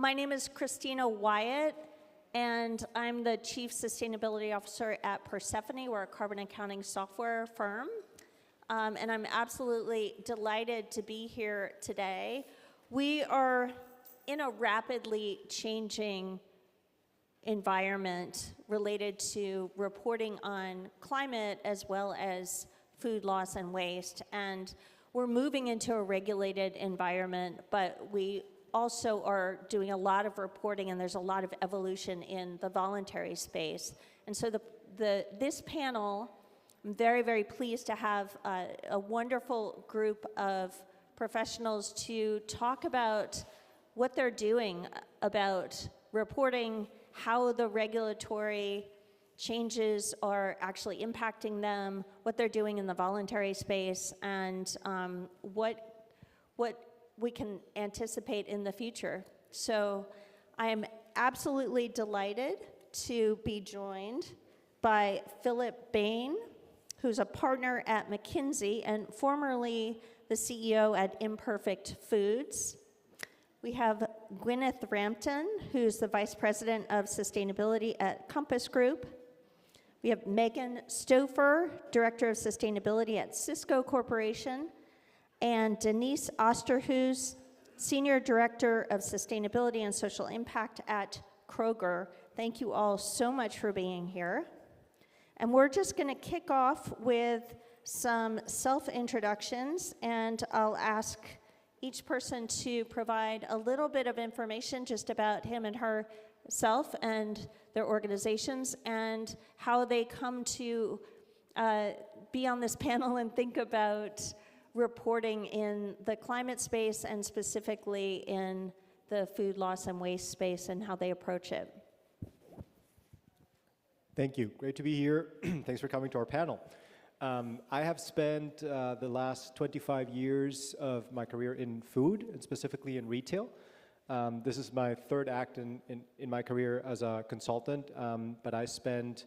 My name is Kristina Wyatt, and I'm the Chief Sustainability Officer at Persephone. We're a carbon accounting software firm. And I'm absolutely delighted to be here today. We are in a rapidly changing environment related to reporting on climate as well as food loss and waste. And we're moving into a regulated environment, but we also are doing a lot of reporting, and there's a lot of evolution in the voluntary space. And so this panel, I'm very, very pleased to have a wonderful group of professionals to talk about what they're doing about reporting, how the regulatory changes are actually impacting them, what they're doing in the voluntary space, and what we can anticipate in the future. So I am absolutely delighted to be joined by Philip Bain, who's a partner at McKinsey and formerly the CEO at Imperfect Foods. We have Gwyneth Rampton, who's the Vice President of Sustainability at Compass Group. We have Megan Stoffer, Director of Sustainability at Cisco Corporation, and Denise Osterhues, Senior Director of Sustainability and Social Impact at Kroger. Thank you all so much for being here. And we're just going to kick off with some self-introductions, and I'll ask each person to provide a little bit of information just about him and herself and their organizations and how they come to be on this panel and think about reporting in the climate space and specifically in the food loss and waste space and how they approach it. Thank you. Great to be here. Thanks for coming to our panel. I have spent the last 25 years of my career in food, and specifically in retail. This is my third act in my career as a consultant, but I spent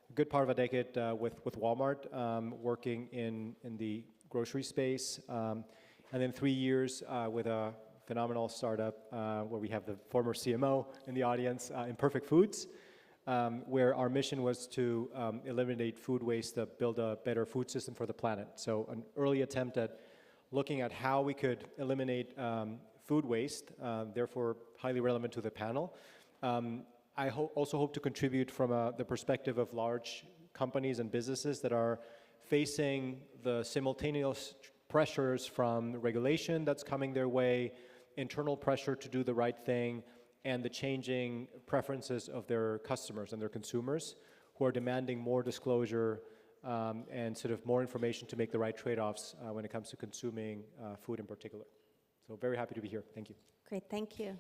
a good part of a decade with Walmart working in the grocery space, and then 3 years with a phenomenal startup where we have the former CMO in the audience, Imperfect Foods, where our mission was to eliminate food waste to build a better food system for the planet. So an early attempt at looking at how we could eliminate food waste, therefore highly relevant to the panel. I also hope to contribute from the perspective of large companies and businesses that are facing the simultaneous pressures from regulation that's coming their way, internal pressure to do the right thing, and the changing preferences of their customers and their consumers who are demanding more disclosure and sort of more information to make the right trade-offs when it comes to consuming food in particular. So very happy to be here. Thank you. Great, thank you.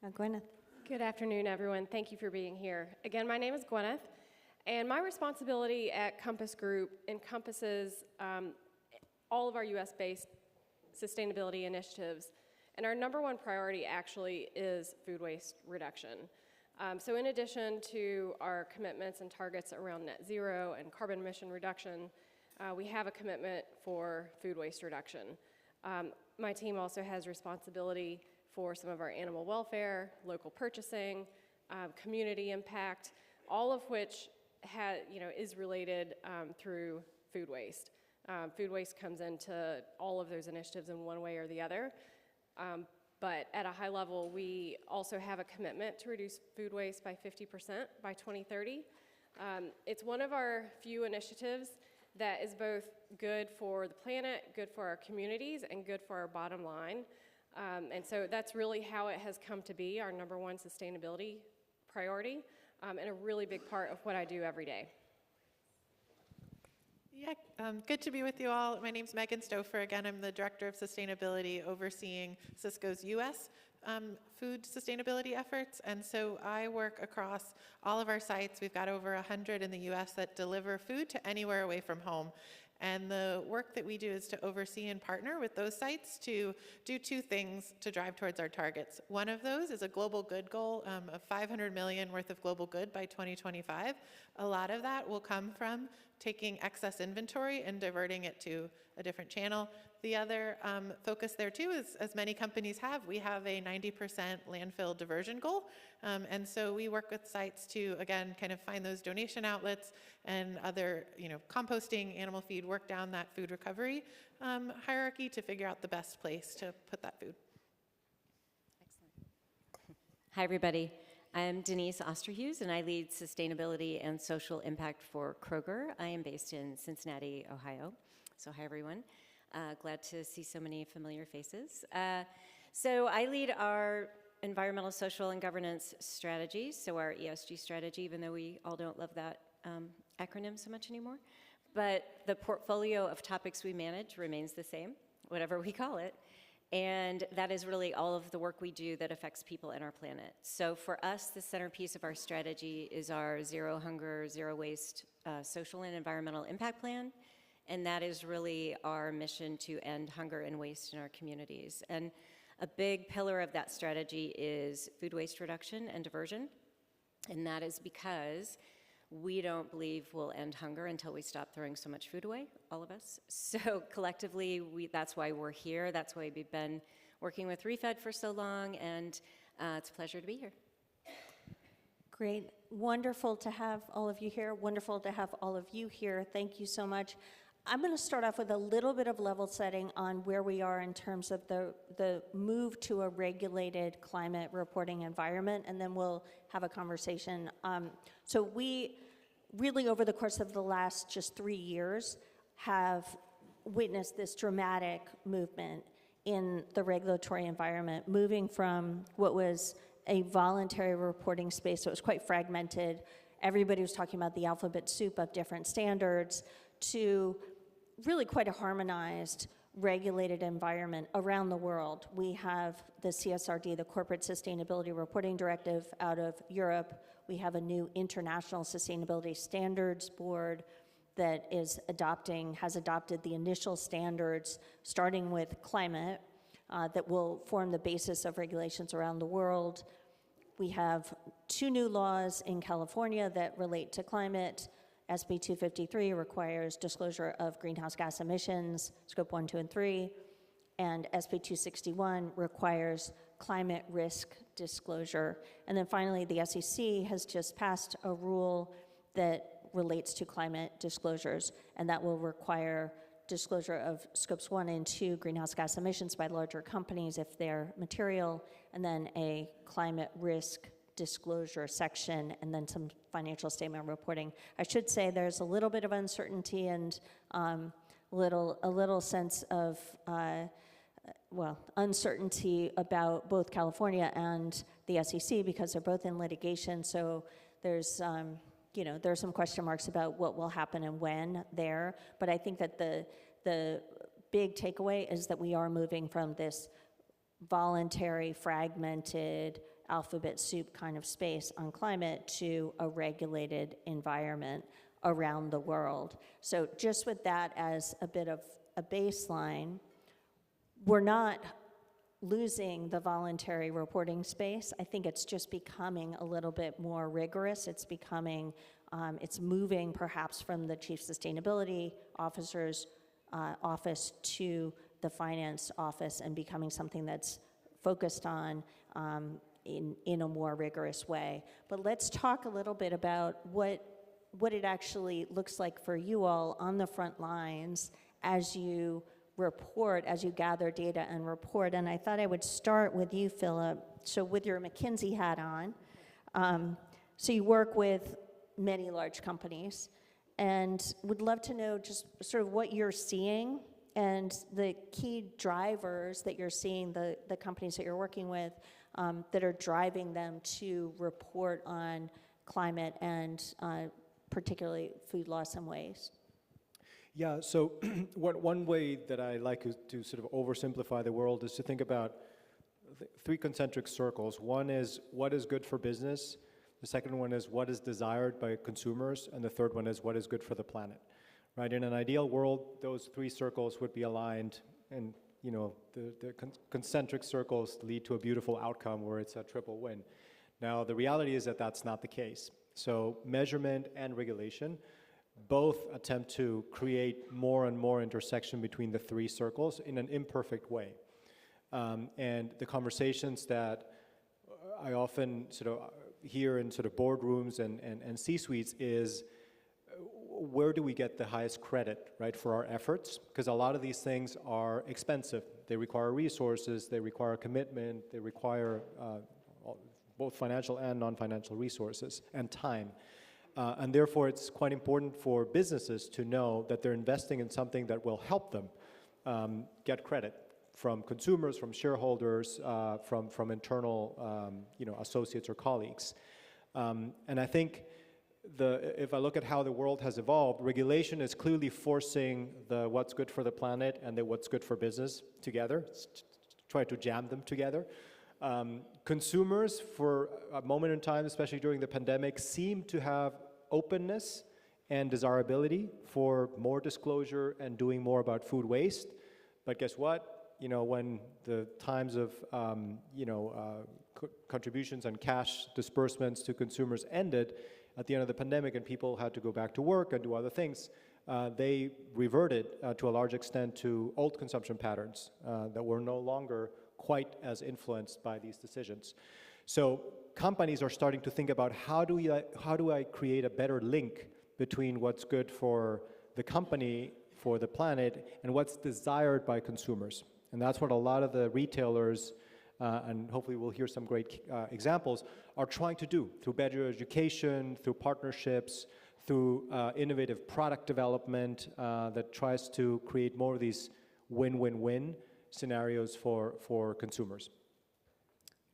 Now, Gwyneth. Good afternoon, everyone. Thank you for being here. Again, my name is Gwyneth, and my responsibility at Compass Group encompasses all of our US-based sustainability initiatives. And our number one priority actually is food waste reduction. So in addition to our commitments and targets around net zero and carbon emission reduction, we have a commitment for food waste reduction. My team also has responsibility for some of our animal welfare, local purchasing, community impact, all of which is related through food waste. Food waste comes into all of those initiatives in one way or the other. But at a high level, we also have a commitment to reduce food waste by 50% by 2030. It's one of our few initiatives that is both good for the planet, good for our communities, and good for our bottom line. And so that's really how it has come to be our number one sustainability priority, and a really big part of what I do every day. Yeah, good to be with you all. My name's Megan Stoffer. Again, I'm the Director of Sustainability overseeing Cisco's US food sustainability efforts. And so I work across all of our sites. We've got over 100 in the US that deliver food to anywhere away from home. And the work that we do is to oversee and partner with those sites to do two things to drive towards our targets. One of those is a global good goal of 500 million worth of global good by 2025. A lot of that will come from taking excess inventory and diverting it to a different channel. the other focus there too is, as many companies have, we have a 90% landfill diversion goal. And so we work with sites to, again, kind of find those donation outlets and other, composting, animal feed, work down that food recovery hierarchy to figure out the best place to put that food. Hi, everybody. I'm Denise Osterhuse, and I lead sustainability and social impact for Kroger. I am based in Cincinnati, Ohio. So hi, everyone. Glad to see so many familiar faces. So I lead our environmental, social, and governance strategy, so our ESG strategy, even though we all don't love that acronym so much anymore. But the portfolio of topics we manage remains the same, whatever we call it. And that is really all of the work we do that affects people and our planet. So for us, the centerpiece of our strategy is our Zero Hunger, Zero Waste social and environmental impact plan. And that is really our mission to end hunger and waste in our communities. And a big pillar of that strategy is food waste reduction and diversion. And that is because we don't believe we'll end hunger until we stop throwing so much food away, all of us. So collectively, that's why we're here. That's why we've been working with ReFed for so long, and it's a pleasure to be here. Great. Wonderful to have all of you here. Wonderful to have all of you here. Thank you so much. I'm going to start off with a little bit of level setting on where we are in terms of the move to a regulated climate reporting environment, and then we'll have a conversation. So we really, over the course of the last just 3 years, have witnessed this dramatic movement in the regulatory environment, moving from what was a voluntary reporting space, so it was quite fragmented. Everybody was talking about the alphabet soup of different standards, to really quite a harmonized, regulated environment around the world. We have the CSRD, the Corporate Sustainability Reporting Directive, out of Europe. We have a new International Sustainability Standards Board that has adopted the initial standards, starting with climate, that will form the basis of regulations around the world. We have 2 new laws in California that relate to climate. SB 253 requires disclosure of greenhouse gas emissions, scope 1, 2, and 3, and SB 261 requires climate risk disclosure. And then finally, the SEC has just passed a rule that relates to climate disclosures, and that will require disclosure of scopes 1 and 2 greenhouse gas emissions by larger companies if they're material, and then a climate risk disclosure section, and then some financial statement reporting. I should say there's a little bit of uncertainty and a little sense of uncertainty about both California and the SEC because they're both in litigation. So there's there's some question marks about what will happen and when there. But I think that the big takeaway is that we are moving from this voluntary, fragmented, alphabet soup kind of space on climate to a regulated environment around the world. So just with that as a bit of a baseline, we're not losing the voluntary reporting space. I think it's just becoming a little bit more rigorous. It's becoming, it's moving perhaps from the Chief Sustainability Officer's office to the Finance Office and becoming something that's focused on in a more rigorous way. But let's talk a little bit about what it actually looks like for you all on the front lines as you report, as you gather data and report. And I thought I would start with you, Philip. So with your McKinsey hat on, so you work with many large companies, and would love to know just sort of what you're seeing and the key drivers that you're seeing, the companies that you're working with, that are driving them to report on climate and particularly food loss and waste. Yeah, so one way that I like to sort of oversimplify the world is to think about 3 concentric circles. One is what is good for business, the second one is what is desired by consumers, and the third one is what is good for the planet. Right? In an ideal world, those 3 circles would be aligned, and the concentric circles lead to a beautiful outcome where it's a triple win. Now, the reality is that that's not the case. So measurement and regulation both attempt to create more and more intersection between the three circles in an imperfect way. And the conversations that I often sort of hear in sort of boardrooms and C-suites is, where do we get the highest credit, right, for our efforts? Because a lot of these things are expensive. They require resources, they require commitment, they require both financial and non-financial resources and time. And therefore, it's quite important for businesses to know that they're investing in something that will help them get credit from consumers, from shareholders, from internal associates or colleagues. And I think if I look at how the world has evolved, regulation is clearly forcing the what's good for the planet and the what's good for business together, try to jam them together. Consumers, for a moment in time, especially during the pandemic, seem to have openness and desirability for more disclosure and doing more about food waste. But guess what? When the times of contributions and cash disbursements to consumers ended at the end of the pandemic and people had to go back to work and do other things, they reverted to a large extent to old consumption patterns that were no longer quite as influenced by these decisions. So companies are starting to think about how do I create a better link between what's good for the company, for the planet, and what's desired by consumers. And that's what a lot of the retailers, and hopefully we'll hear some great examples, are trying to do through better education, through partnerships, through innovative product development that tries to create more of these win-win-win scenarios for consumers.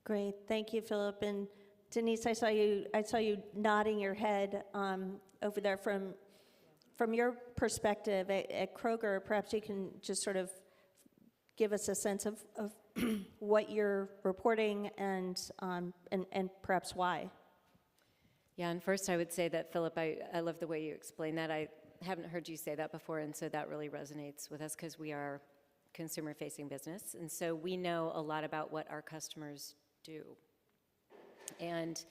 Great, thank you, Philip. And Denise, I saw you nodding your head over there. From your perspective at Kroger, perhaps you can just sort of give us a sense of what you're reporting and perhaps why. Yeah, and first I would say that, Philip, I love the way you explain that. I haven't heard you say that before, and so that really resonates with us because we are consumer-facing business, and so we know a lot about what our customers do. And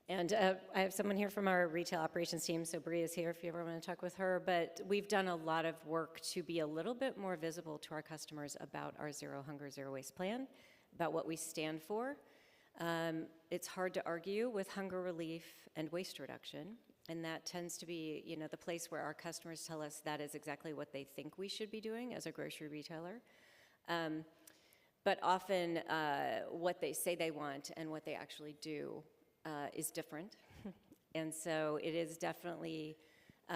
I have someone here from our retail operations team, so Bree is here if you ever want to talk with her, but we've done a lot of work to be a little bit more visible to our customers about our Zero Hunger, Zero Waste plan, about what we stand for. It's hard to argue with hunger relief and waste reduction, and that tends to be, the place where our customers tell us that is exactly what they think we should be doing as a grocery retailer. But often what they say they want and what they actually do is different. And so it is definitely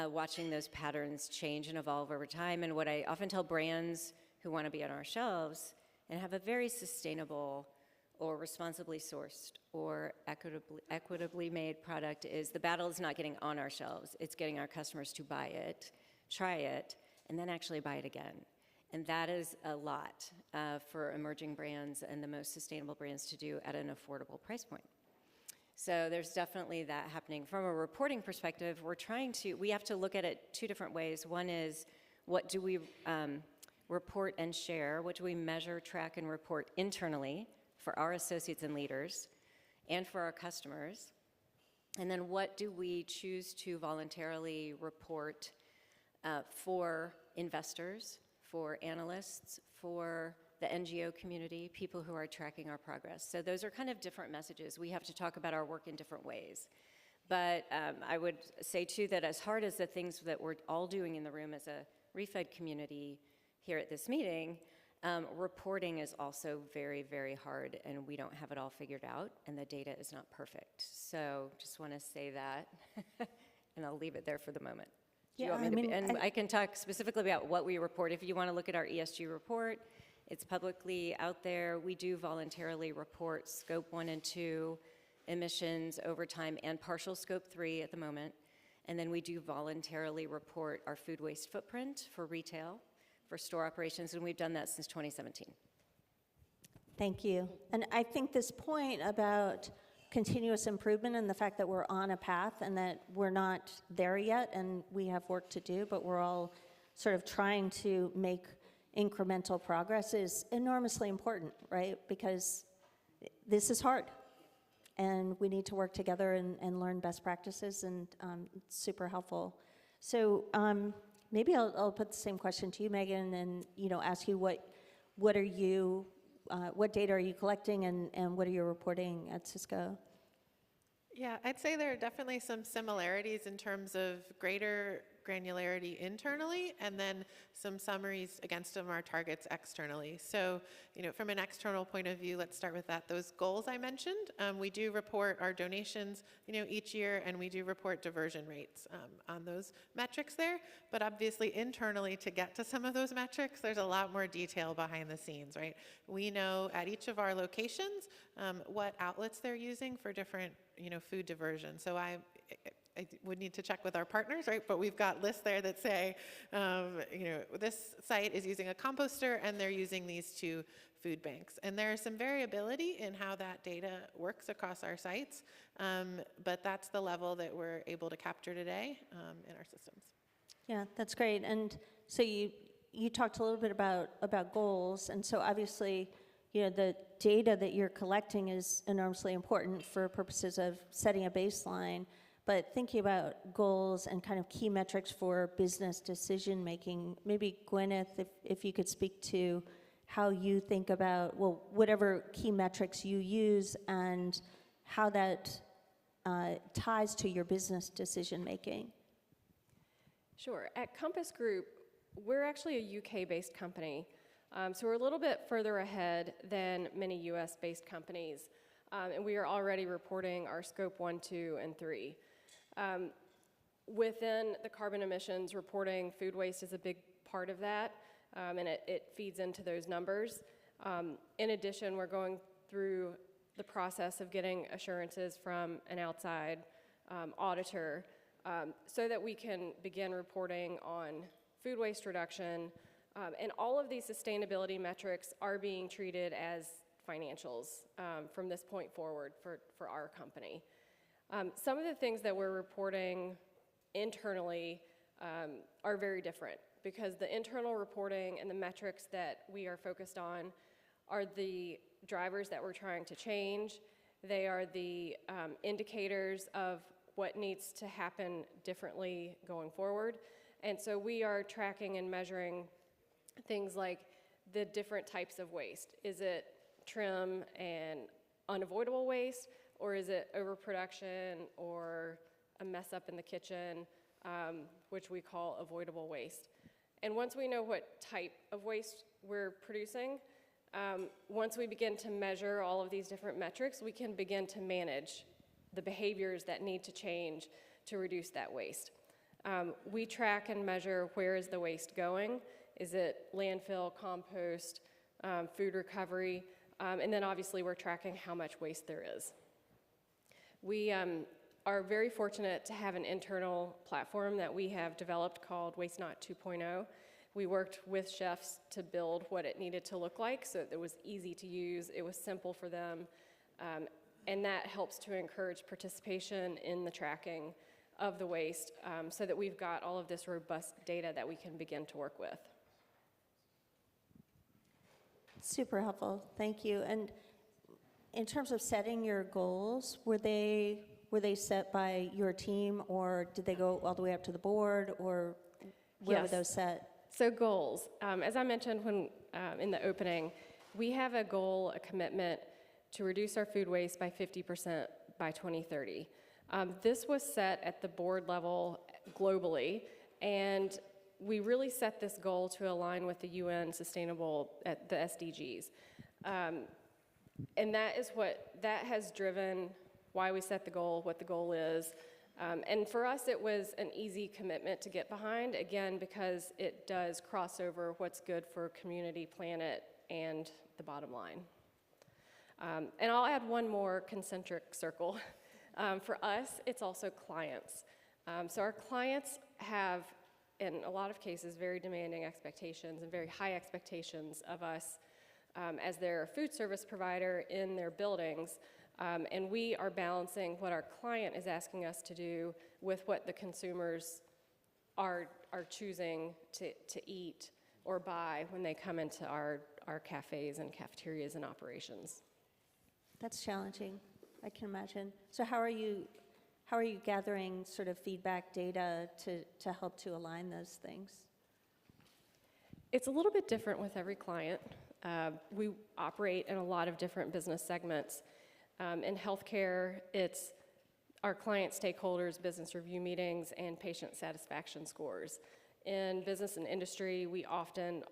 watching those patterns change and evolve over time. And what I often tell brands who want to be on our shelves and have a very sustainable or responsibly sourced or equitably made product is the battle is not getting on our shelves. It's getting our customers to buy it, try it, and then actually buy it again. And that is a lot for emerging brands and the most sustainable brands to do at an affordable price point. So there's definitely that happening. From a reporting perspective, we have to look at it two different ways. One is, what do we report and share? What do we measure, track, and report internally for our associates and leaders and for our customers? And then what do we choose to voluntarily report for investors, for analysts, for the NGO community, people who are tracking our progress? So those are kind of different messages. We have to talk about our work in different ways. But I would say, too, that as hard as the things that we're all doing in the room as a ReFed community here at this meeting, reporting is also very, very hard, and we don't have it all figured out, and the data is not perfect. So just want to say that, and I'll leave it there for the moment. I can talk specifically about what we report. If you want to look at our ESG report, it's publicly out there. We do voluntarily report Scope 1 and 2 emissions over time and partial Scope 3 at the moment. And then we do voluntarily report our food waste footprint for retail, for store operations, and we've done that since 2017. Thank you. And I think this point about continuous improvement and the fact that we're on a path and that we're not there yet and we have work to do, but we're all sort of trying to make incremental progress is enormously important, right? Because this is hard and we need to work together and learn best practices, and it's super helpful. So maybe I'll put the same question to you, Megan, and ask you what data are you collecting and what are you reporting at Cisco? Yeah, I'd say there are definitely some similarities in terms of greater granularity internally, and then some summaries against some of our targets externally. So, from an external point of view, let's start with that. Those goals I mentioned, we do report our donations, each year, and we do report diversion rates on those metrics there. But obviously, internally, to get to some of those metrics, there's a lot more detail behind the scenes, right? We know at each of our locations what outlets they're using for different, food diversion. So I would need to check with our partners, right? But we've got lists there that say, this site is using a composter and they're using these 2 food banks. And there is some variability in how that data works across our sites, but that's the level that we're able to capture today in our systems. Yeah, that's great. And so you talked a little bit about goals, and so obviously, the data that you're collecting is enormously important for purposes of setting a baseline. But thinking about goals and kind of key metrics for business decision making, maybe Gwyneth, if you could speak to how you think about, whatever key metrics you use and how that ties to your business decision making. Sure. At Compass Group, we're actually a UK-based company. So we're a little bit further ahead than many US-based companies. And we are already reporting our scope 1, 2, and 3. Within the carbon emissions reporting, food waste is a big part of that, and it feeds into those numbers. In addition, we're going through the process of getting assurances from an outside auditor so that we can begin reporting on food waste reduction. And all of these sustainability metrics are being treated as financials from this point forward for our company. Some of the things that we're reporting internally are very different because the internal reporting and the metrics that we are focused on are the drivers that we're trying to change. They are the indicators of what needs to happen differently going forward. And so we are tracking and measuring things like the different types of waste. Is it trim and unavoidable waste, or is it overproduction or a mess up in the kitchen, which we call avoidable waste? And once we know what type of waste we're producing, once we begin to measure all of these different metrics, we can begin to manage the behaviors that need to change to reduce that waste. We track and measure where is the waste going. Is it landfill, compost, food recovery? And then obviously we're tracking how much waste there is. We are very fortunate to have an internal platform that we have developed called Waste Not 2.0. We worked with chefs to build what it needed to look like so that it was easy to use, it was simple for them, and that helps to encourage participation in the tracking of the waste so that we've got all of this robust data that we can begin to work with. Super helpful, thank you. And in terms of setting your goals, were they set by your team, or did they go all the way up to the board, or where were those set? So goals, as I mentioned when in the opening, we have a goal, a commitment to reduce our food waste by 50% by 2030. This was set at the board level globally, and we really set this goal to align with the UN Sustainable, the SDGs. And that has driven why we set the goal, what the goal is. And for us, it was an easy commitment to get behind, again, because it does cross over what's good for community, planet, and the bottom line. And I'll add one more concentric circle. For us, it's also clients. So our clients have, in a lot of cases, very demanding expectations and very high expectations of us as their food service provider in their buildings. And we are balancing what our client is asking us to do with what the consumers are choosing to eat or buy when they come into our cafes and cafeterias and operations. That's challenging, I can imagine. So how are you how are you gathering sort of feedback data to help to align those things? It's a little bit different with every client. We operate in a lot of different business segments. In healthcare, it's our client stakeholders, business review meetings, and patient satisfaction scores. In business and industry, we often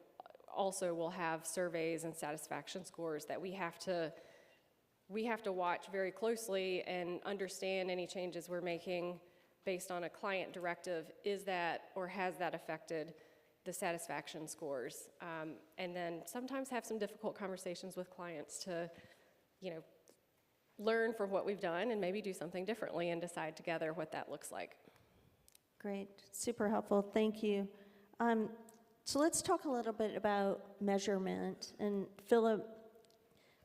also will have surveys and satisfaction scores that we have to watch very closely and understand any changes we're making based on a client directive. Is that or has that affected the satisfaction scores? And then sometimes have some difficult conversations with clients to, learn from what we've done and maybe do something differently and decide together what that looks like. Great, super helpful, thank you. So let's talk a little bit about measurement. And Philip,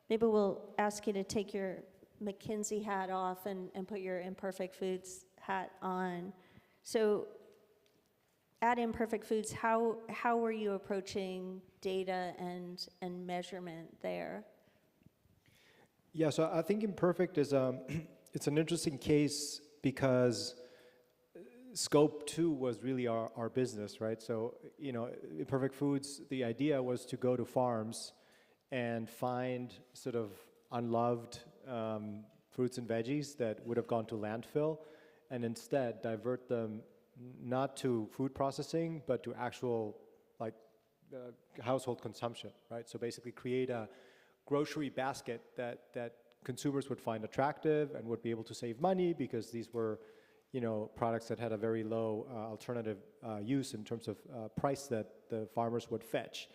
maybe we'll ask you to take your McKinsey hat off and put your Imperfect Foods hat on. So at Imperfect Foods, how were you approaching data and measurement there? Yeah, so I think Imperfect is it's an interesting case because Scope 2 was really our business, right? So, Imperfect Foods, the idea was to go to farms and find sort of unloved fruits and veggies that would have gone to landfill, and instead divert them not to food processing, but to actual household consumption, right? So basically create a grocery basket that consumers would find attractive and would be able to save money because these were products that had a very low alternative use in terms of price that the farmers would fetch.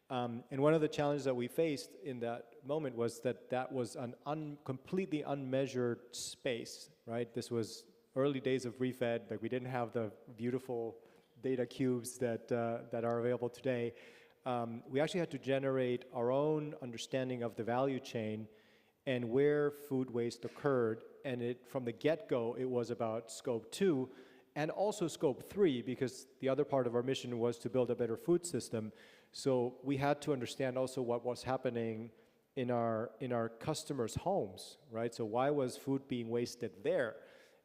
And one of the challenges that we faced in that moment was that was an completely unmeasured space, right? This was early days of refed, we didn't have the beautiful data cubes that are available today. We actually had to generate our own understanding of the value chain and where food waste occurred. And from the get-go, it was about Scope 2 and also Scope 3, because the other part of our mission was to build a better food system. So we had to understand also what was happening in our customers' homes, right? So why was food being wasted there?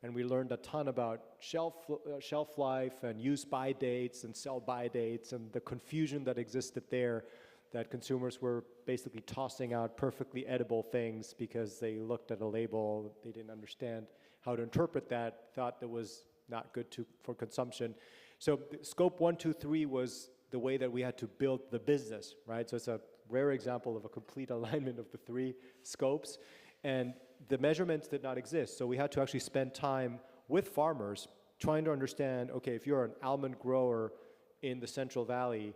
And we learned a ton about shelf life and use-by dates and sell-by dates and the confusion that existed there, that consumers were basically tossing out perfectly edible things because they looked at a label, they didn't understand how to interpret that, thought that was not good for consumption. So Scope 1, 2, 3 was the way that we had to build the business, right? So it's a rare example of a complete alignment of the three scopes. And the measurements did not exist. So we had to actually spend time with farmers trying to understand, okay, if you're an almond grower in the Central Valley,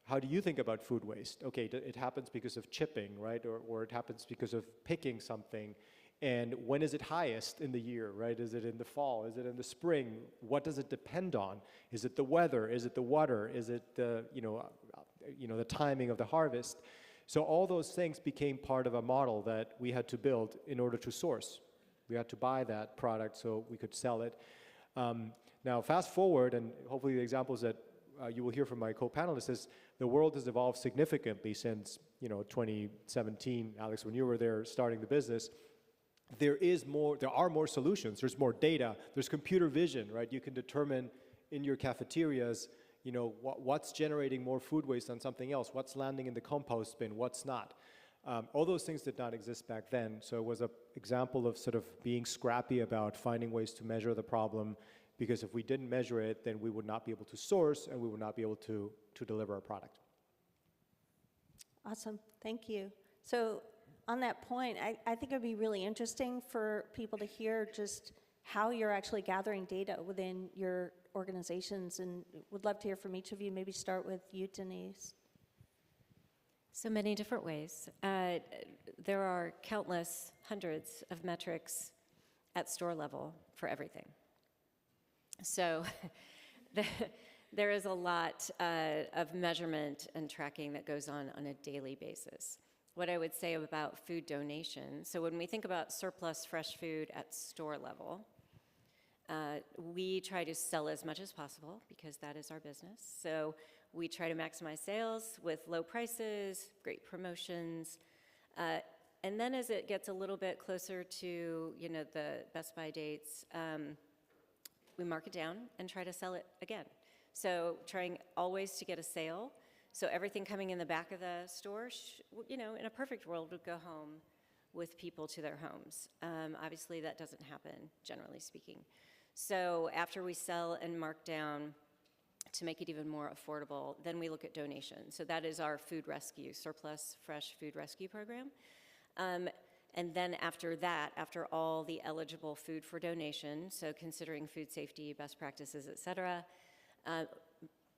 how do you think about food waste? Okay, it happens because of chipping, right? Or it happens because of picking something. And when is it highest in the year, right? Is it in the fall? Is it in the spring? What does it depend on? Is it the weather? Is it the water? Is it the, the timing of the harvest? So all those things became part of a model that we had to build in order to source. We had to buy that product so we could sell it. Now, fast forward, and hopefully the examples that you will hear from my co-panelists is the world has evolved significantly since 2017, Alex, when you were there starting the business. There are more solutions. There's more data. There's computer vision, right? You can determine in your cafeterias what's generating more food waste than something else, what's landing in the compost bin, what's not. All those things did not exist back then. So it was an example of sort of being scrappy about finding ways to measure the problem, because if we didn't measure it, then we would not be able to source and we would not be able to deliver a product. Awesome, thank you. So on that point, I think it would be really interesting for people to hear just how you're actually gathering data within your organizations, and would love to hear from each of you. Maybe start with you, Denise. So many different ways. There are countless hundreds of metrics at store level for everything. So there is a lot of measurement and tracking that goes on a daily basis. What I would say about food donation, so when we think about surplus fresh food at store level, we try to sell as much as possible because that is our business. So we try to maximize sales with low prices, great promotions, And then as it gets a little bit closer to, the Best Buy dates, we mark it down and try to sell it again. So trying always to get a sale. So everything coming in the back of the store, in a perfect world, would go home with people to their homes. Obviously, that doesn't happen, generally speaking. So after we sell and mark down to make it even more affordable, then we look at donations. So that is our food rescue, surplus fresh food rescue program. And then after that, after all the eligible food for donation, so considering food safety, best practices, et cetera,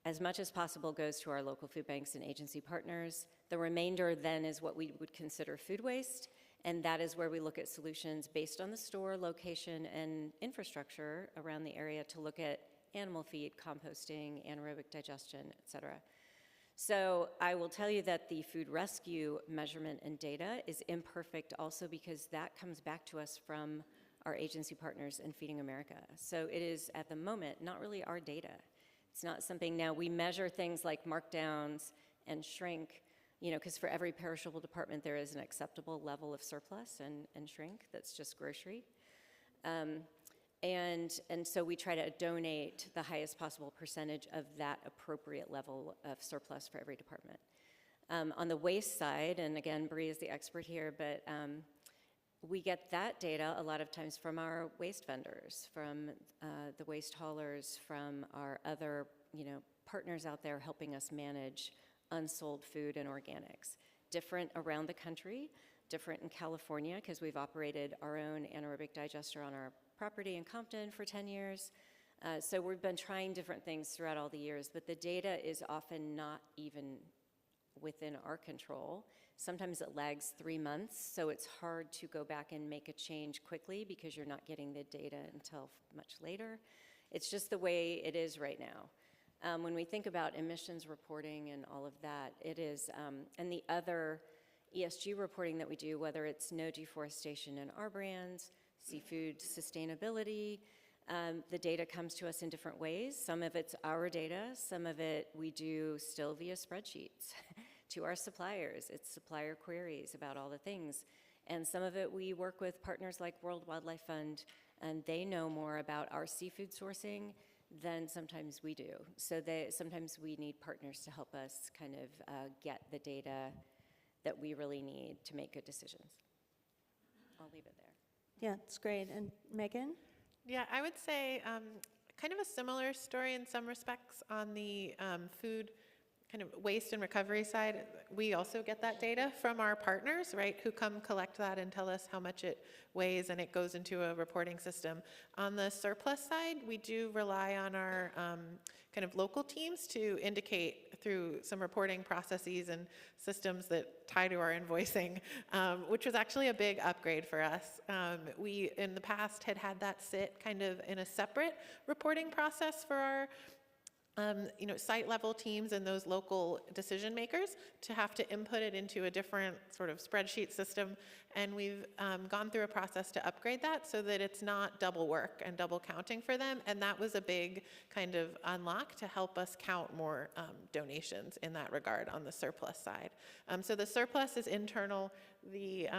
as much as possible goes to our local food banks and agency partners. The remainder then is what we would consider food waste, and that is where we look at solutions based on the store location and infrastructure around the area to look at animal feed, composting, anaerobic digestion, et cetera. So I will tell you that the food rescue measurement and data is imperfect also because that comes back to us from our agency partners in Feeding America. So it is, at the moment, not really our data. It's not something now we measure things like markdowns and shrink, because for every perishable department there is an acceptable level of surplus and shrink that's just grocery. And so we try to donate the highest possible percentage of that appropriate level of surplus for every department. On the waste side, and again, Bree is the expert here, but we get that data a lot of times from our waste vendors, from the waste haulers, from our other, partners out there helping us manage unsold food and organics. Different around the country, different in California, because we've operated our own anaerobic digester on our property in Compton for 10 years. So we've been trying different things throughout all the years, but the data is often not even within our control. Sometimes it lags 3 months, so it's hard to go back and make a change quickly because you're not getting the data until much later. It's just the way it is right now. When we think about emissions reporting and all of that, it is, and the other ESG reporting that we do, whether it's no deforestation in our brands, seafood sustainability, the data comes to us in different ways. Some of it's our data, some of it we do still via spreadsheets to our suppliers. It's supplier queries about all the things. And some of it we work with partners like World Wildlife Fund, and they know more about our seafood sourcing than sometimes we do. So sometimes we need partners to help us kind of get the data that we really need to make good decisions. I'll leave it there. Yeah, it's great. And Megan? Yeah, I would say kind of a similar story in some respects on the food kind of waste and recovery side. We also get that data from our partners, right, who come collect that and tell us how much it weighs, and it goes into a reporting system. On the surplus side, we do rely on our kind of local teams to indicate through some reporting processes and systems that tie to our invoicing, which was actually a big upgrade for us. We, in the past, had that sit kind of in a separate reporting process for our site level teams and those local decision makers to have to input it into a different sort of spreadsheet system. And we've gone through a process to upgrade that so that it's not double work and double counting for them. And that was a big kind of unlock to help us count more donations in that regard on the surplus side. So the surplus is internal. The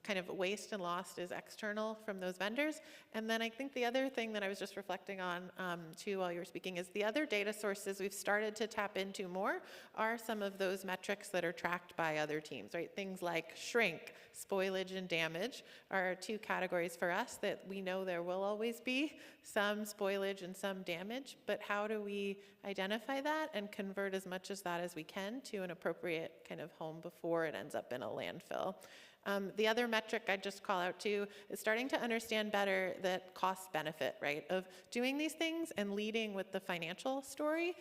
kind of waste and lost is external from those vendors. And then I think the other thing that I was just reflecting on too while you were speaking is the other data sources we've started to tap into more are some of those metrics that are tracked by other teams, right? Things like shrink, spoilage, and damage are two categories for us that we know there will always be some spoilage and some damage, but how do we identify that and convert as much as that as we can to an appropriate kind of home before it ends up in a landfill? The other metric I'd just call out too is starting to understand better that cost benefit, right, of doing these things and leading with the financial story.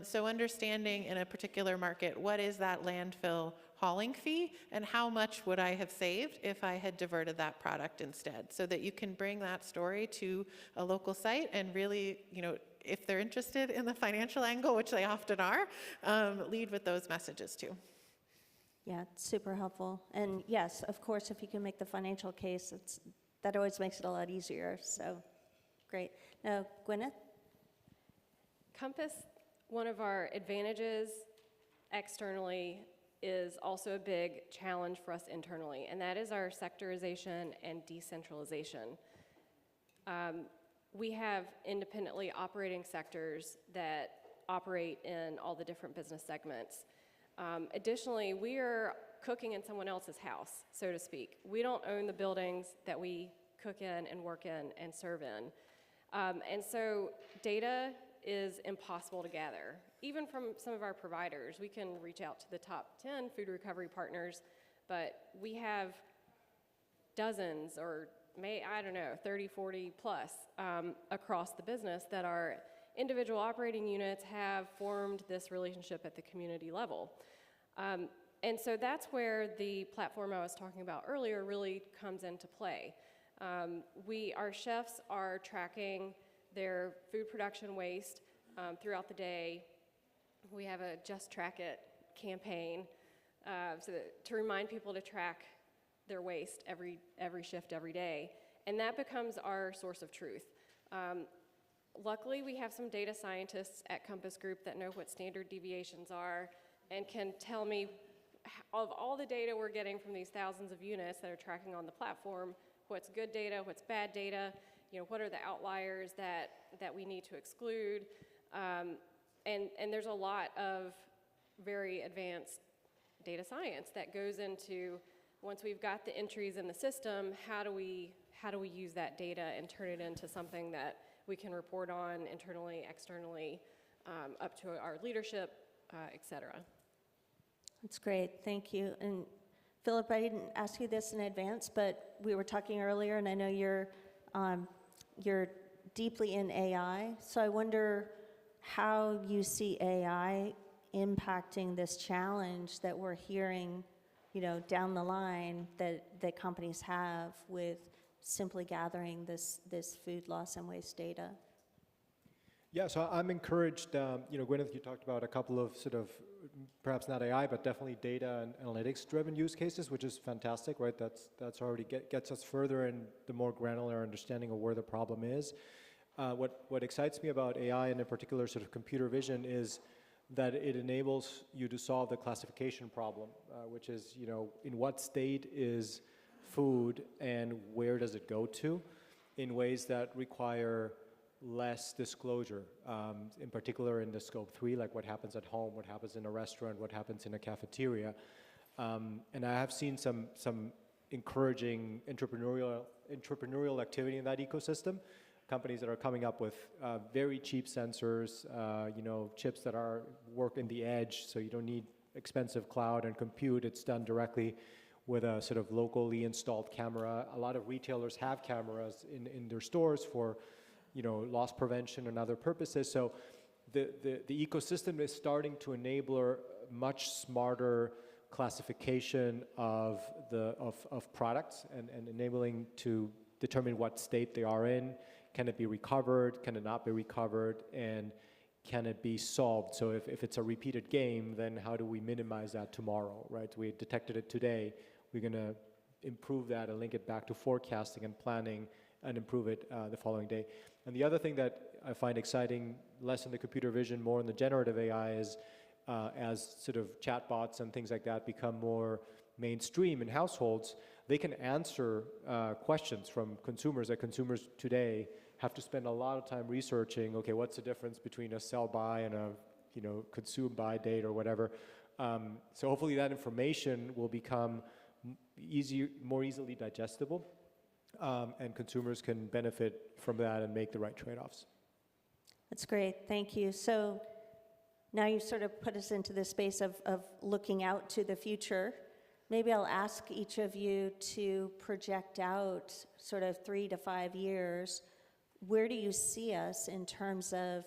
So understanding in a particular market, what is that landfill hauling fee and how much would I have saved if I had diverted that product instead, so that you can bring that story to a local site and really, if they're interested in the financial angle, which they often are, lead with those messages too. Yeah, it's super helpful. And yes, of course, if you can make the financial case, that always makes it a lot easier. So great. Now, Gwyneth? Compass, one of our advantages externally is also a big challenge for us internally, and that is our sectorization and decentralization. We have independently operating sectors that operate in all the different business segments. Additionally, we are cooking in someone else's house, so to speak. We don't own the buildings that we cook in and work in and serve in. And so data is impossible to gather. Even from some of our providers, we can reach out to the top 10 food recovery partners, but we have dozens or 30, 40 plus across the business that our individual operating units have formed this relationship at the community level. And so that's where the platform I was talking about earlier really comes into play. Our chefs are tracking their food production waste throughout the day. We have a Just Track It campaign to remind people to track their waste every shift, every day. And that becomes our source of truth. Luckily, we have some data scientists at Compass Group that know what standard deviations are and can tell me, of all the data we're getting from these thousands of units that are tracking on the platform, what's good data, what's bad data, what are the outliers that we need to exclude. And there's a lot of very advanced data science that goes into, once we've got the entries in the system, how do we use that data and turn it into something that we can report on internally, externally, up to our leadership, et cetera. That's great, thank you. And Philip, I didn't ask you this in advance, but we were talking earlier, and I know you're deeply in AI, so I wonder how you see AI impacting this challenge that we're hearing, down the line that companies have with simply gathering this food loss and waste data. Yeah, so I'm encouraged. Gwyneth, you talked about a couple of sort of, perhaps not AI, but definitely data and analytics-driven use cases, which is fantastic, right? That's already gets us further in the more granular understanding of where the problem is. What excites me about AI, and in particular sort of computer vision, is that it enables you to solve the classification problem, which is, in what state is food and where does it go to, in ways that require less disclosure, in particular in the scope 3, like what happens at home, what happens in a restaurant, what happens in a cafeteria. And I have seen some encouraging entrepreneurial activity in that ecosystem. Companies that are coming up with very cheap sensors, chips that work in the edge, so you don't need expensive cloud and compute. It's done directly with a sort of locally installed camera. A lot of retailers have cameras in their stores for loss prevention and other purposes. So the ecosystem is starting to enable a much smarter classification of products and enabling to determine what state they are in. Can it be recovered? Can it not be recovered? And can it be solved? So if it's a repeated game, then how do we minimize that tomorrow, right? We detected it today. We're going to improve that and link it back to forecasting and planning and improve it the following day. And the other thing that I find exciting, less in the computer vision, more in the generative AI, is as sort of chatbots and things like that become more mainstream in households, they can answer questions from consumers that consumers today have to spend a lot of time researching. Okay, what's the difference between a sell by and a consume by date or whatever? So hopefully that information will become more easily digestible, and consumers can benefit from that and make the right trade-offs. That's great, thank you. So now you sort of put us into the space of looking out to the future. Maybe I'll ask each of you to project out sort of 3 to 5 years. Where do you see us in terms of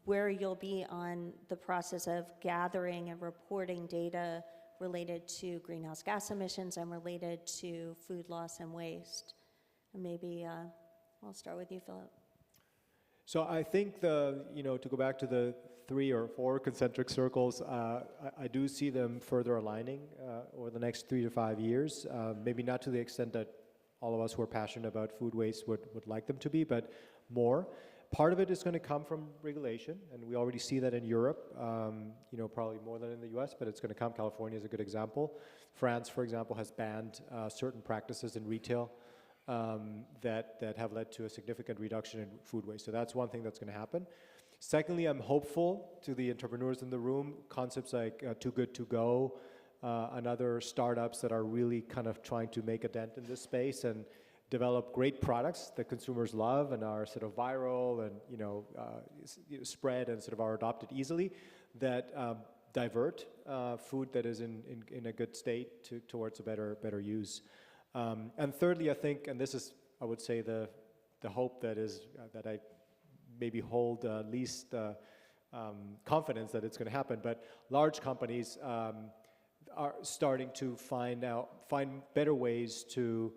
where you'll be on the process of gathering and reporting data related to greenhouse gas emissions and related to food loss and waste? And maybe I'll start with you, Philip. So I think to go back to the 3 or 4 concentric circles, I do see them further aligning over the next 3 to 5 years. Maybe not to the extent that all of us who are passionate about food waste would like them to be, but more. Part of it is going to come from regulation, and we already see that in Europe, probably more than in the US, but it's going to come. California is a good example. France, for example, has banned certain practices in retail that have led to a significant reduction in food waste. So that's one thing that's going to happen. Secondly, I'm hopeful to the entrepreneurs in the room, concepts like Too Good To Go, and other startups that are really kind of trying to make a dent in this space and develop great products that consumers love and are sort of viral and spread and sort of are adopted easily, that divert food that is in a good state towards a better use. And thirdly, I think, and this is, I would say, the hope that I maybe hold least confidence that it's going to happen, but large companies are starting to find better ways to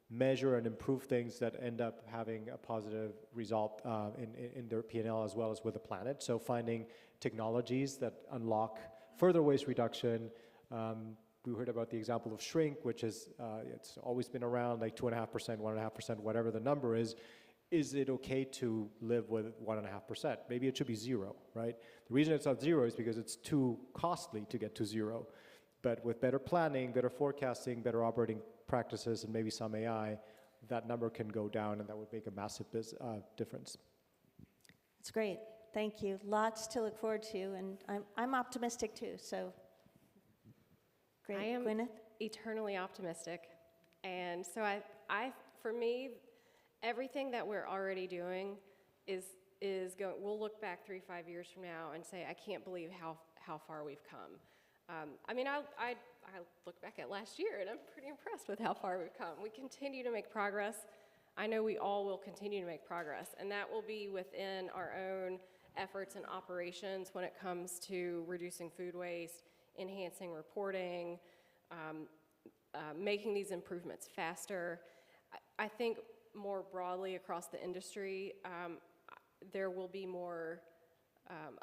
measure and improve things that end up having a positive result in their P&L as well as with the planet. So finding technologies that unlock further waste reduction. We heard about the example of shrink, which is it's always been around like 2.5%, 1.5%, whatever the number is. Is it okay to live with 1.5%? Maybe it should be zero, right? The reason it's not zero is because it's too costly to get to zero. But with better planning, better forecasting, better operating practices, and maybe some AI, that number can go down, and that would make a massive difference. That's great. Thank you. Lots to look forward to, and I'm optimistic too. So great. I am Gwyneth? eternally optimistic, and so I for me, everything that we're already doing is going. We'll look back 3-5 years from now and say, I can't believe how far we've come. I look back at last year, and I'm pretty impressed with how far we've come. We continue to make progress. I know we all will continue to make progress, and that will be within our own efforts and operations when it comes to reducing food waste, enhancing reporting, making these improvements faster. I think more broadly across the industry, there will be more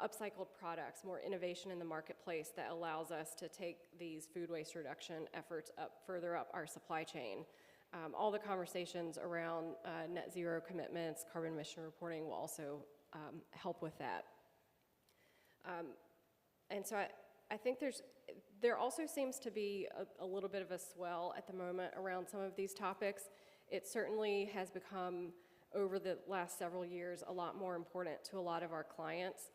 upcycled products, more innovation in the marketplace that allows us to take these food waste reduction efforts further up our supply chain. All the conversations around net zero commitments, carbon emission reporting will also help with that. And so I think there also seems to be a little bit of a swell at the moment around some of these topics. It certainly has become, over the last several years, a lot more important to a lot of our clients,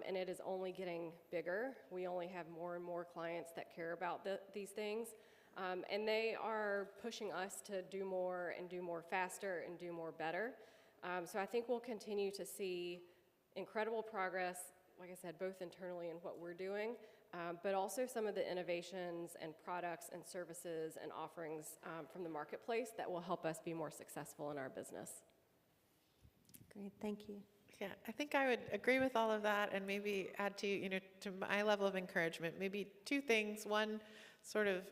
and it is only getting bigger. We only have more and more clients that care about these things, and they are pushing us to do more and do more faster and do more better. So I think we'll continue to see incredible progress, like I said, both internally in what we're doing, but also some of the innovations and products and services and offerings from the marketplace that will help us be more successful in our business. Great, thank you. Yeah, I think I would agree with all of that, and maybe add to my level of encouragement, maybe two things. One, sort of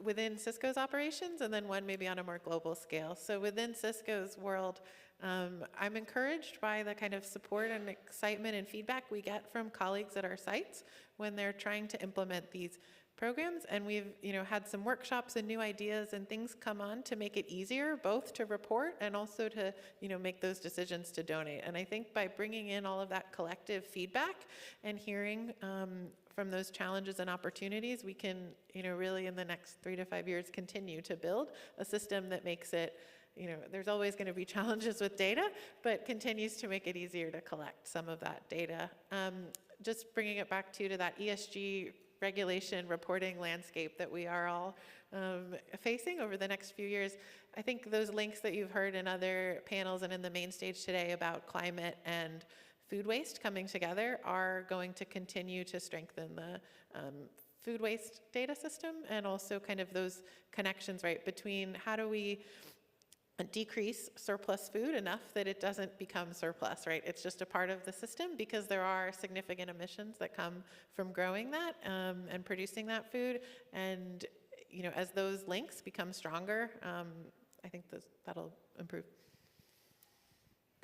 within Cisco's operations, and then one maybe on a more global scale. So within Cisco's world, I'm encouraged by the kind of support and excitement and feedback we get from colleagues at our sites when they're trying to implement these programs. And we've had some workshops and new ideas and things come on to make it easier both to report and also to make those decisions to donate. And I think by bringing in all of that collective feedback and hearing from those challenges and opportunities, we can really in the next 3 to 5 years continue to build a system that makes it, there's always going to be challenges with data, but continues to make it easier to collect some of that data. Just bringing it back to that ESG regulation reporting landscape that we are all facing over the next few years. I think those links that you've heard in other panels and in the main stage today about climate and food waste coming together are going to continue to strengthen the food waste data system, and also kind of those connections, right, between how do we decrease surplus food enough that it doesn't become surplus, right? It's just a part of the system, because there are significant emissions that come from growing that and producing that food. And as those links become stronger, I think that'll improve.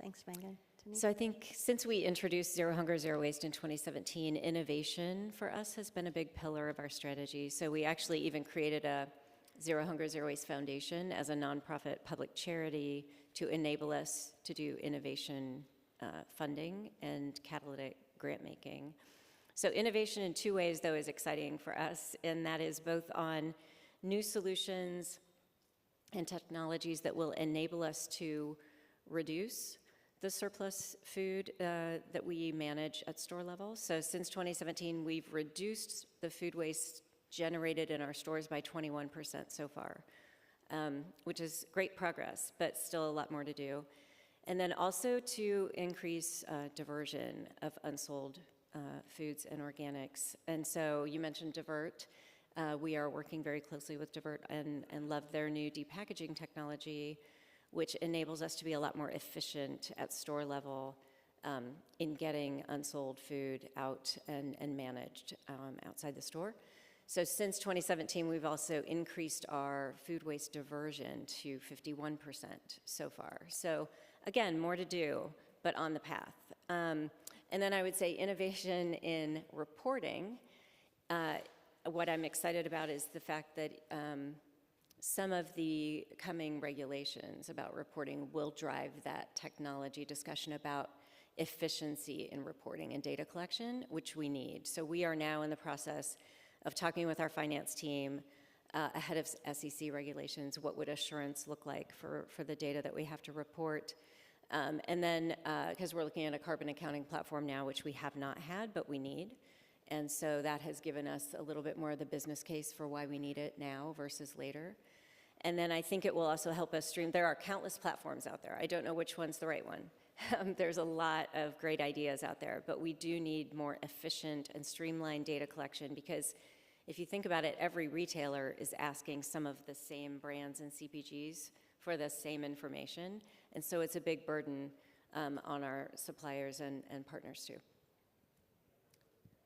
Thanks, Megan. So I think since we introduced Zero Hunger, Zero Waste in 2017, innovation for us has been a big pillar of our strategy. So we actually even created a Zero Hunger, Zero Waste Foundation as a nonprofit public charity to enable us to do innovation funding and catalytic grant making. So innovation in two ways, though, is exciting for us, and that is both on new solutions and technologies that will enable us to reduce the surplus food that we manage at store level. So since 2017, we've reduced the food waste generated in our stores by 21% so far, which is great progress, but still a lot more to do. And then also to increase diversion of unsold foods and organics. And so you mentioned Divert. We are working very closely with Divert and love their new depackaging technology, which enables us to be a lot more efficient at store level in getting unsold food out and managed outside the store. So since 2017, we've also increased our food waste diversion to 51% so far. So again, more to do, but on the path. And then I would say innovation in reporting. What I'm excited about is the fact that some of the coming regulations about reporting will drive that technology discussion about efficiency in reporting and data collection, which we need. So we are now in the process of talking with our finance team ahead of SEC regulations. What would assurance look like for the data that we have to report? And then, because we're looking at a carbon accounting platform now, which we have not had, but we need. And so that has given us a little bit more of the business case for why we need it now versus later. And then I think it will also help us stream. There are countless platforms out there. I don't know which one's the right one. There's a lot of great ideas out there, but we do need more efficient and streamlined data collection, because if you think about it, every retailer is asking some of the same brands and CPGs for the same information. And so it's a big burden on our suppliers and partners too.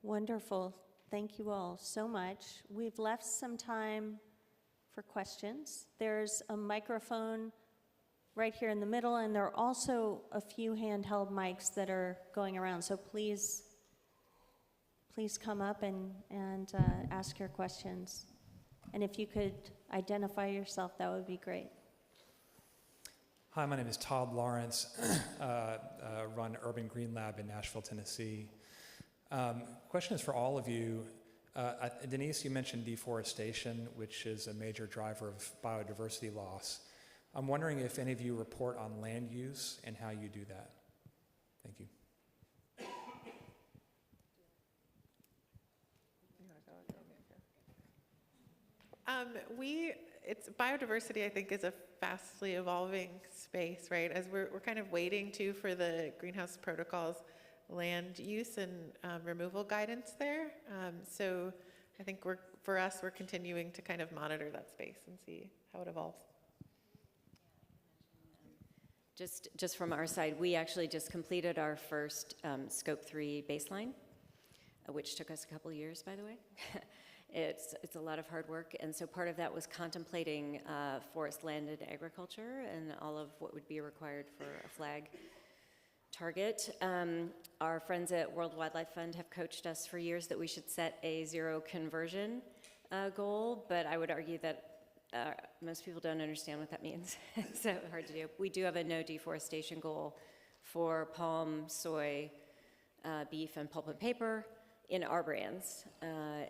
Wonderful. Thank you all so much. We've left some time for questions. There's a microphone right here in the middle, and there are also a few handheld mics that are going around. So please come up and ask your questions. And if you could identify yourself, that would be great. Hi, my name is Todd Lawrence. Run Urban Green Lab in Nashville, Tennessee. Question is for all of you. Denise, you mentioned deforestation, which is a major driver of biodiversity loss. I'm wondering if any of you report on land use and how you do that. Thank you. It's biodiversity, I think, is a fastly evolving space, right? As we're kind of waiting for the greenhouse protocols land use and removal guidance there. So I think we're continuing to kind of monitor that space and see how it evolves. Just from our side, we actually just completed our first Scope 3 baseline, which took us a couple of years, by the way. It's a lot of hard work, and so part of that was contemplating forest, land, and agriculture, and all of what would be required for a flag target. Our friends at World Wildlife Fund have coached us for years that we should set a zero conversion goal, but I would argue that most people don't understand what that means. So hard to do. We do have a no deforestation goal for palm, soy, beef, and pulp and paper in our brands.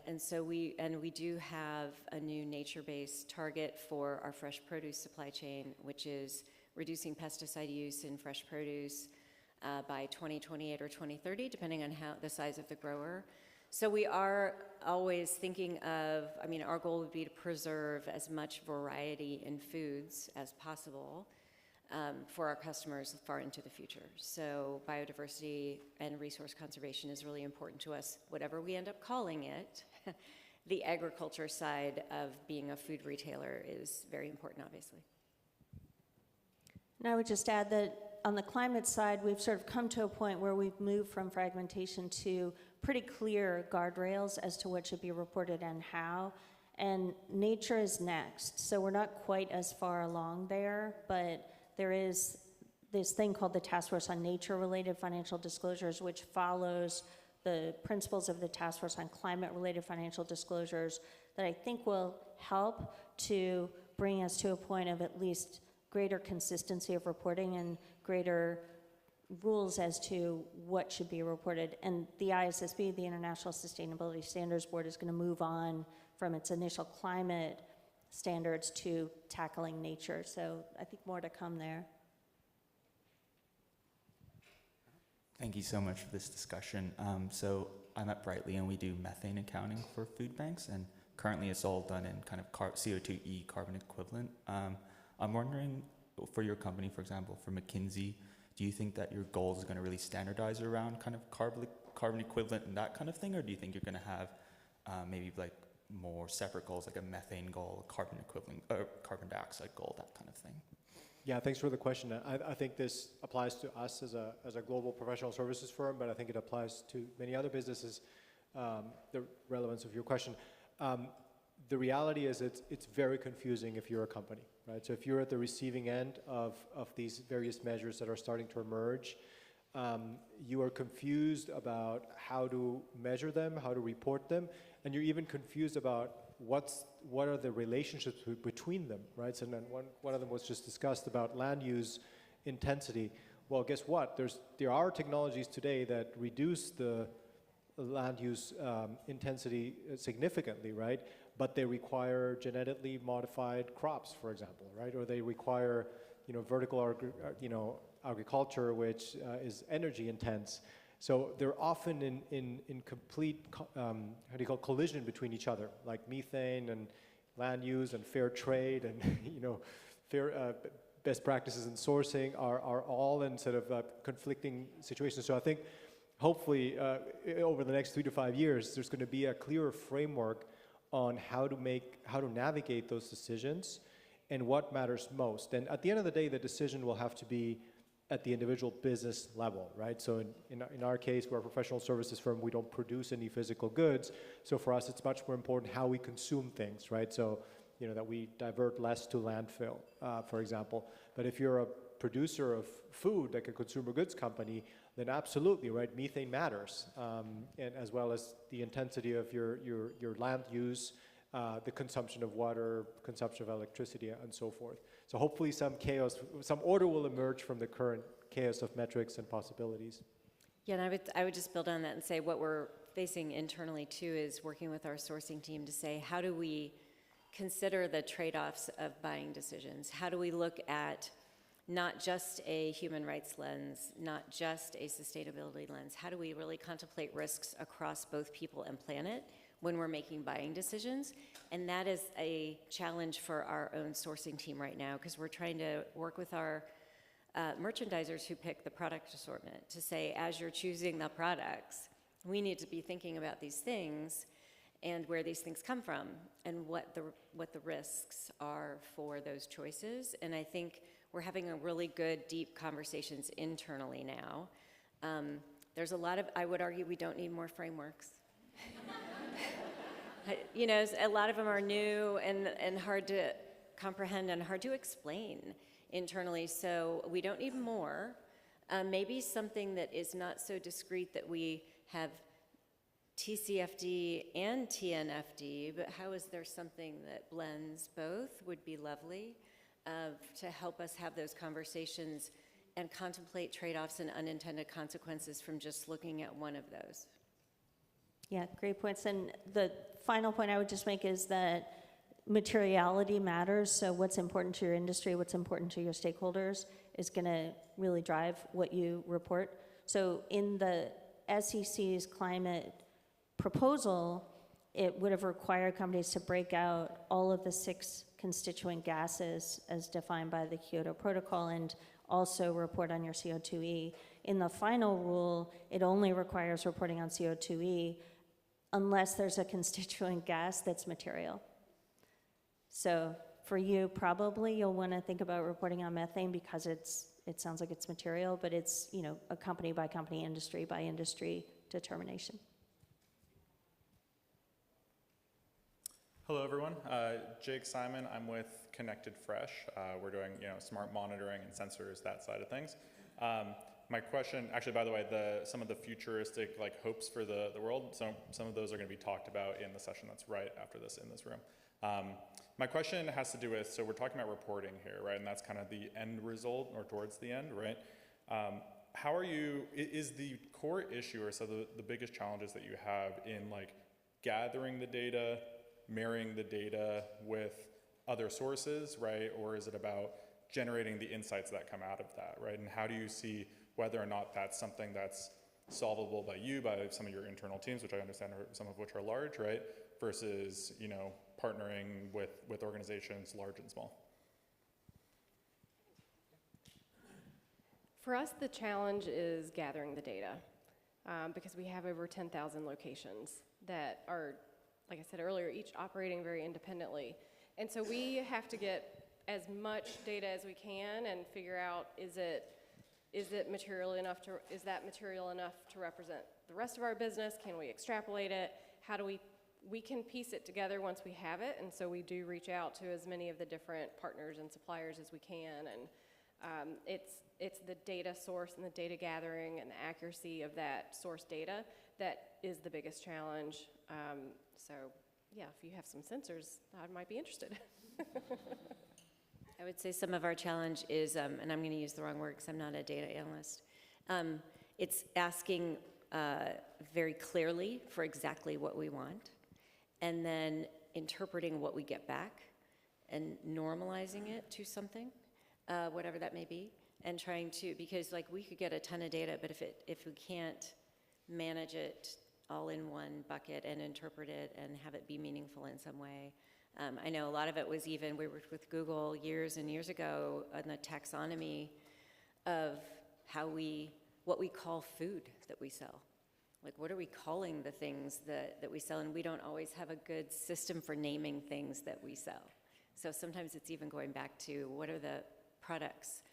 And so we do have a new nature-based target for our fresh produce supply chain, which is reducing pesticide use in fresh produce by 2028 or 2030, depending on the size of the grower. So we are always thinking of, our goal would be to preserve as much variety in foods as possible for our customers far into the future. So biodiversity and resource conservation is really important to us, whatever we end up calling it. The agriculture side of being a food retailer is very important, obviously. And I would just add that on the climate side, we've sort of come to a point where we've moved from fragmentation to pretty clear guardrails as to what should be reported and how. And nature is next. So we're not quite as far along there, but there is this thing called the Task Force on Nature-Related Financial Disclosures, which follows the principles of the Task Force on Climate-Related Financial Disclosures that I think will help to bring us to a point of at least greater consistency of reporting and greater rules as to what should be reported. And the ISSB, the International Sustainability Standards Board, is going to move on from its initial climate standards to tackling nature. So I think more to come there. Thank you so much for this discussion. So I'm at Brightly, and we do methane accounting for food banks, and currently it's all done in kind of CO2e carbon equivalent. I'm wondering, for your company, for example, for McKinsey, do you think that your goals are going to really standardize around kind of carbon equivalent and that kind of thing, or do you think you're going to have maybe like more separate goals, like a methane goal, carbon equivalent, carbon dioxide goal, that kind of thing? Yeah, thanks for the question. I think this applies to us as a global professional services firm, but I think it applies to many other businesses, the relevance of your question. The reality is it's very confusing if you're a company, right? So if you're at the receiving end of these various measures that are starting to emerge, you are confused about how to measure them, how to report them, and you're even confused about what are the relationships between them, right? So then one of them was just discussed about land use intensity. Well, guess what? There are technologies today that reduce the land use intensity significantly, right? But they require genetically modified crops, for example, right? Or they require, vertical, agriculture, which is energy intense. So they're often in complete, collision between each other, like methane and land use and fair trade and, fair best practices in sourcing are all in sort of conflicting situations. So I think hopefully over the next 3 to 5 years, there's going to be a clearer framework on how to navigate those decisions and what matters most. And at the end of the day, the decision will have to be at the individual business level, right? So in our case, we're a professional services firm. We don't produce any physical goods. So for us, it's much more important how we consume things, right? So, that we divert less to landfill, for example. But if you're a producer of food, like a consumer goods company, then absolutely, right? Methane matters, and as well as the intensity of your land use, the consumption of water, consumption of electricity, and so forth. So hopefully some order will emerge from the current chaos of metrics and possibilities. Yeah, and I would just build on that and say what we're facing internally too is working with our sourcing team to say, how do we consider the trade-offs of buying decisions? How do we look at not just a human rights lens, not just a sustainability lens? How do we really contemplate risks across both people and planet when we're making buying decisions? And that is a challenge for our own sourcing team right now, because we're trying to work with our merchandisers who pick the product assortment to say, as you're choosing the products, we need to be thinking about these things and where these things come from and what the risks are for those choices. And I think we're having a really good, deep conversations internally now. There's a lot of, I would argue we don't need more frameworks. A lot of them are new and hard to comprehend and hard to explain internally, so we don't need more. Maybe something that is not so discrete that we have TCFD and TNFD, but how is there something that blends both would be lovely to help us have those conversations and contemplate trade-offs and unintended consequences from just looking at one of those. Yeah, great points. And the final point I would just make is that materiality matters. So what's important to your industry, what's important to your stakeholders is going to really drive what you report. So in the SEC's climate proposal, it would have required companies to break out all of the 6 constituent gases as defined by the Kyoto Protocol and also report on your CO2e. In the final rule, it only requires reporting on CO2e unless there's a constituent gas that's material. So for you, probably you'll want to think about reporting on methane because it sounds like it's material, but it's a company by company, industry by industry determination. Hello, everyone. Jake Simon. I'm with Connected Fresh. We're doing smart monitoring and sensors, that side of things. My question, actually, by the way, some of the futuristic hopes for the world, some of those are going to be talked about in the session that's right after this in this room. My question has to do with, so we're talking about reporting here, right? And that's kind of the end result or towards the end, right? How are you, is the core issue or so the biggest challenges that you have in like gathering the data, marrying the data with other sources, right? Or is it about generating the insights that come out of that, right? And how do you see whether or not that's something that's solvable by you, by some of your internal teams, which I understand are some of which are large, right? Versus, you know, partnering with organizations large and small. For us, the challenge is gathering the data because we have over 10,000 locations that are, like I said earlier, each operating very independently. And so we have to get as much data as we can and figure out, is that material enough to represent the rest of our business? Can we extrapolate it? How do we can piece it together once we have it, and so we do reach out to as many of the different partners and suppliers as we can, and it's the data source and the data gathering and the accuracy of that source data that is the biggest challenge. So yeah, if you have some sensors, I might be interested. I would say some of our challenge is, and I'm going to use the wrong word because I'm not a data analyst, it's asking very clearly for exactly what we want, and then interpreting what we get back and normalizing it to something, whatever that may be, and trying to, because like we could get a ton of data, but if we can't manage it all in one bucket and interpret it and have it be meaningful in some way. I know a lot of it was even, we worked with Google years and years ago on the taxonomy of what we call food that we sell. Like, what are we calling the things that we sell? And we don't always have a good system for naming things that we sell. So sometimes it's even going back to what are the products?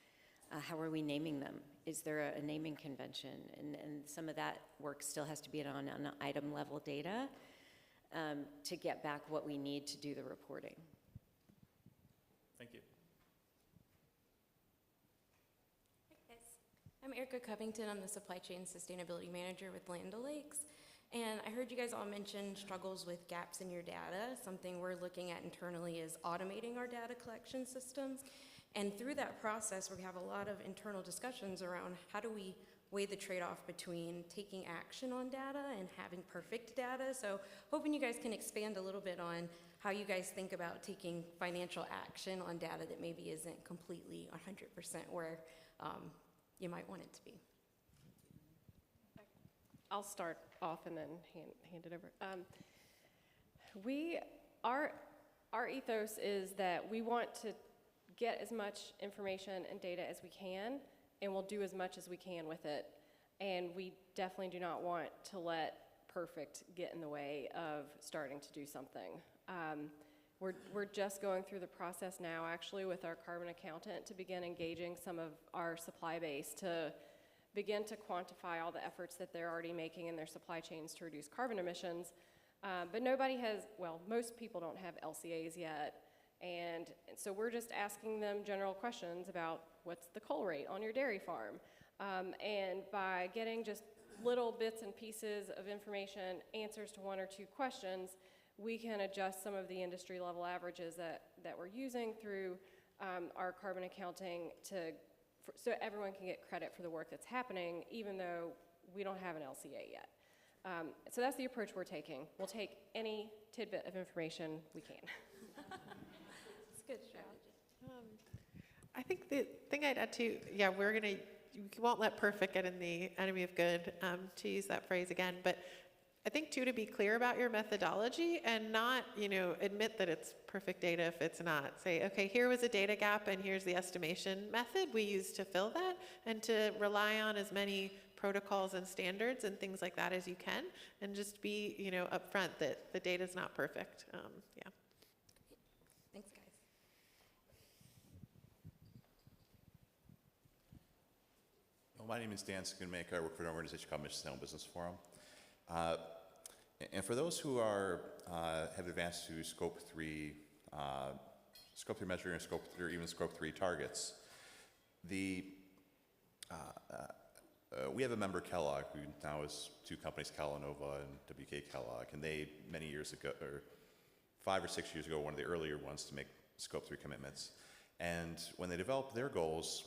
How are we naming them? Is there a naming convention? And some of that work still has to be on item level data to get back what we need to do the reporting. Thank you. Hi guys, I'm Erica Covington. I'm the Supply Chain Sustainability Manager with Land O'Lakes. And I heard you guys all mention struggles with gaps in your data. Something we're looking at internally is automating our data collection systems. And through that process, we have a lot of internal discussions around how do we weigh the trade-off between taking action on data and having perfect data. So hoping you guys can expand a little bit on how you guys think about taking financial action on data that maybe isn't completely 100% where you might want it to be. I'll start off and then hand it over. Our ethos is that we want to get as much information and data as we can, and we'll do as much as we can with it. And we definitely do not want to let perfect get in the way of starting to do something. We're just going through the process now, actually, with our carbon accountant to begin engaging some of our supply base to begin to quantify all the efforts that they're already making in their supply chains to reduce carbon emissions. But nobody has, well, most people don't have LCAs yet. And so we're just asking them general questions about what's the coal rate on your dairy farm. And by getting just little bits and pieces of information, answers to one or two questions, we can adjust some of the industry level averages that we're using through our carbon accounting so everyone can get credit for the work that's happening, even though we don't have an LCA yet. So that's the approach we're taking. We'll take any tidbit of information we can. It's a good strategy. I think the thing I'd add to, we won't let perfect get in the enemy of good, to use that phrase again, but I think too, to be clear about your methodology and not, admit that it's perfect data if it's not. Say, okay, here was a data gap and here's the estimation method we used to fill that, and to rely on as many protocols and standards and things like that as you can, and just be, upfront that the data's not perfect. Yeah. Thanks, guys. Well, my name is Dan Schoonmaker. I work for an organization called Mission Sustainable Business Forum. And for those who have advanced to Scope 3 measuring, or Scope 3, or even Scope 3 targets, we have a member, Kellogg, who now is two companies, Calanova and WK Kellogg, and they, many years ago, or 5 or 6 years ago, one of the earlier ones to make Scope 3 commitments. And when they developed their goals,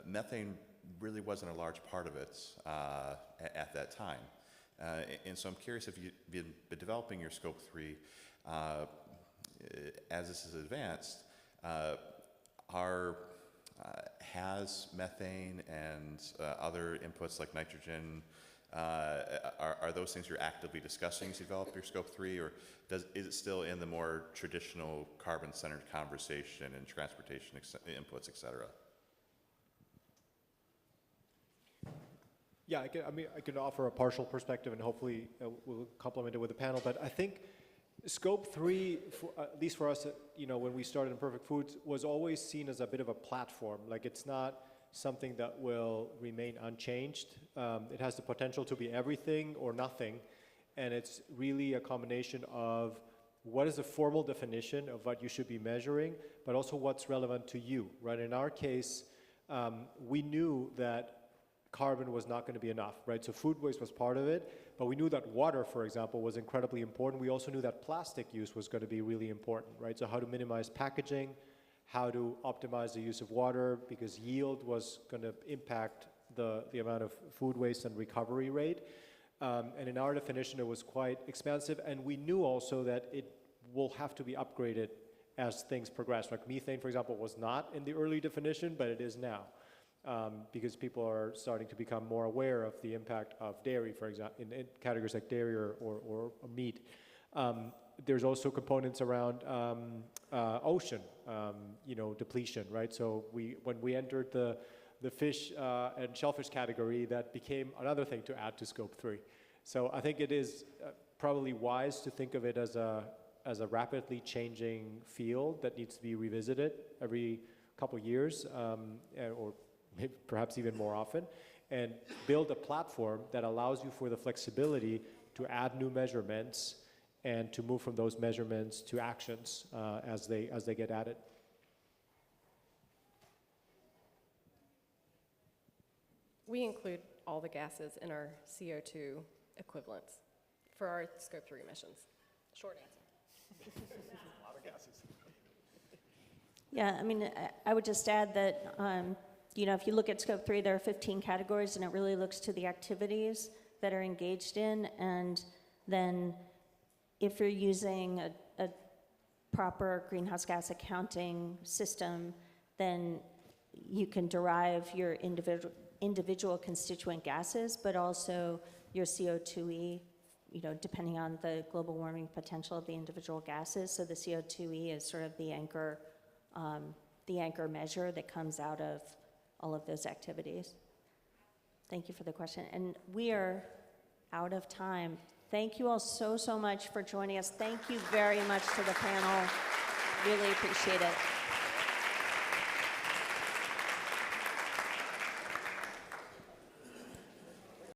methane really wasn't a large part of it at that time. And so I'm curious if you've been developing your Scope 3 as this is advanced, has methane and other inputs like nitrogen, are those things you're actively discussing as you develop your Scope 3, or is it still in the more traditional carbon-centered conversation and transportation inputs, et cetera? Yeah, I can offer a partial perspective, and hopefully we'll complement it with the panel. But I think Scope 3, at least for us, when we started Imperfect Foods, was always seen as a bit of a platform. Like, it's not something that will remain unchanged. It has the potential to be everything or nothing, and it's really a combination of what is a formal definition of what you should be measuring, but also what's relevant to you, right? In our case, we knew that carbon was not going to be enough, right? So food waste was part of it, but we knew that water, for example, was incredibly important. We also knew that plastic use was going to be really important, right? So how to minimize packaging, how to optimize the use of water, because yield was going to impact the amount of food waste and recovery rate. And in our definition, it was quite expansive, and we knew also that it will have to be upgraded as things progress. Like methane, for example, was not in the early definition, but it is now. Because people are starting to become more aware of the impact of dairy, for example, in categories like dairy or meat. There's also components around ocean, depletion, right? So when we entered the fish and shellfish category, that became another thing to add to Scope 3. So I think it is probably wise to think of it as a rapidly changing field that needs to be revisited every couple years, or maybe perhaps even more often, and build a platform that allows you for the flexibility to add new measurements and to move from those measurements to actions as they get added. We include all the gases in our CO2 equivalents for our Scope 3 emissions. Short answer. A lot of gases. Yeah, I would just add that, if you look at Scope 3, there are 15 categories, and it really looks to the activities that are engaged in. And then if you're using a proper greenhouse gas accounting system, then you can derive your individual constituent gases, but also your CO2e, depending on the global warming potential of the individual gases. So the CO2e is sort of the anchor measure that comes out of all of those activities. Thank you for the question. And we are out of time. Thank you all so much for joining us. Thank you very much to the panel. Really appreciate it.